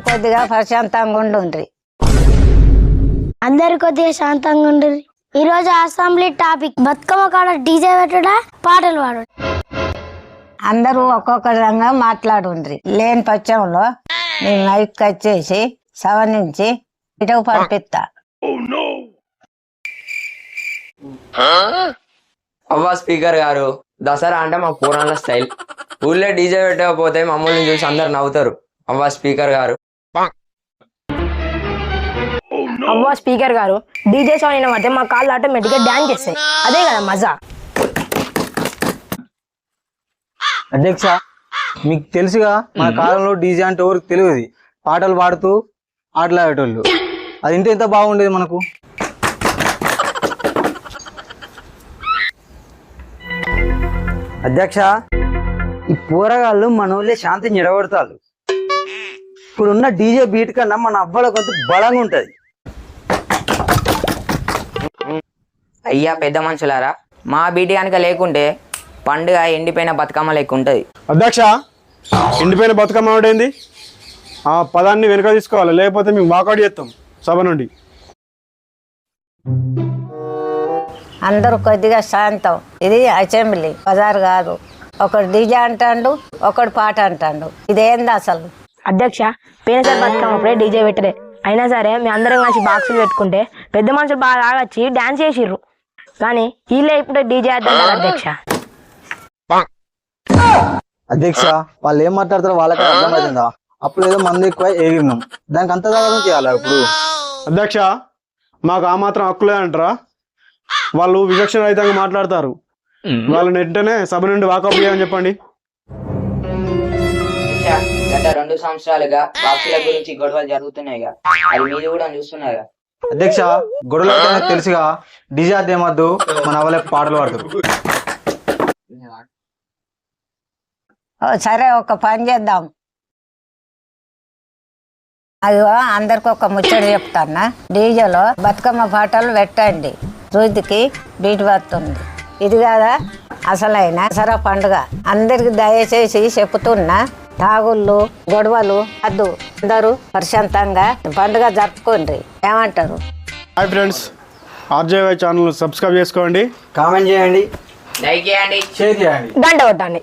కొద్దిగా ప్రశాంతంగా ఉండుండ్రి. అందరు కొద్దిగా శాంతంగా ఉండ్రి. ఈ రోజు అసెంబ్లీ టాపిక్ బతుకమ్మ కాడ డీజే పెట్టుడా, పాటలు పాడు. అందరూ ఒక్కొక్క రంగా మాట్లాడుండ్రి. లేని పక్షంలో నేను మైక్ వచ్చేసి సవరించి ఇటకు పంపిస్తా. అవ్వా స్పీకర్ గారు, దసరా అంటే మా పూరాల స్టైల్. ఊళ్ళో డీజే పెట్టకపోతే మమ్మల్ని చూసి అందరు నవ్వుతారు. అవ్వా స్పీకర్ గారు. అవ్వా స్పీకర్ గారు, డీజే సాంగ్ అయిన మధ్య మా కాళ్ళు ఆటోమేటిక్గా డాన్స్ చేస్తాయి. అదే కదా మజా. అధ్యక్ష, మీకు తెలుసుగా మన కాలంలో డీజే అంటే ఎవరికి తెలియదు. పాటలు పాడుతూ ఆటలాడేటోళ్ళు. అది ఎంత బాగుండేది మనకు. అధ్యక్ష, ఈ పోరగాళ్ళు మన ఊళ్ళే శాంతి నిడగొడతారు. ఇప్పుడున్న డీజే బీట్ కన్నా మన అవ్వల కొంత బలంగా ఉంటది. అయ్యా పెద్ద మనుషులారా, మా బీటి కనుక లేకుంటే పండుగ ఎండిపోయిన బతుకమ్మ లెక్క ఉంటుంది. అధ్యక్ష, ఎండిపోయిన బతుకమ్మ ఏంది? ఆ పదాన్ని వెనుక తీసుకోవాలి, లేకపోతే మేము వాకౌట్ చేస్తాం సభ నుండి. అందరూ కొద్దిగా శాంతం. ఇది అసెంబ్లీ, బజార్ కాదు. ఒకడు డీజే అంటాడు, ఒకడు పాట అంటాడు. ఇదేంది అసలు? అధ్యక్ష, పేనసారి బతుకమ్మప్పుడే డీజే పెట్టలే. అయినా సరే మేము అందరం కలిసి బాక్సులు పెట్టుకుంటే పెద్ద మనుషులు బాగా ఆగొచ్చి డాన్స్ చేసిర్రు. కానీ వీళ్ళే ఇప్పుడే డీజే అడ్డారు అధ్యక్ష. అధ్యక్ష, వాళ్ళు ఏం మాట్లాడతారో వాళ్ళకి అర్థమవుతుందా? అప్పుడు ఏదో మంది ఎక్కువ ఎగిరినాం, దానికి అంత జాగ్రత్త చేయాలి. ఇప్పుడు అధ్యక్ష, మాకు ఆ మాత్రం హక్కులే అంటారా? వాళ్ళు విచక్షణ రహితంగా మాట్లాడతారు. వాళ్ళని వెంటనే సభ నుండి వాకౌట్ చేయని చెప్పండి. గత 2 సంవత్సరాలుగా బాక్సుల గురించి గొడవలు జరుగుతున్నాయిగా, అది మీరు కూడా చూస్తున్నారుగా. అధ్యక్ష, గొడవలు తెలుసుగా, డీజే అదేమద్దు, మన వాళ్ళ పాటలు పాడతారు. సరే, ఒక పని చేద్దాం. అయ్యో, అందరికి ఒక ముచ్చట చెప్తానా. డీజేలో బతుకమ్మ పాటలు పెట్టండి. రోజుకి బీట్ వస్తుంది. ఇది కాదా అసలైన దసరా పండుగ. అందరికి దయచేసి చెప్తున్నా, తాగుళ్ళు గొడవలు వద్దు. అందరూ ప్రశాంతంగా పండుగ జరుపుకోండి. ఏమంటారు? Hi friends, RJY channel subscribe చేసుకోండి, కామెంట్ చేయండి, లైక్ చేయండి, షేర్ చేయండి, గంట కొట్టండి.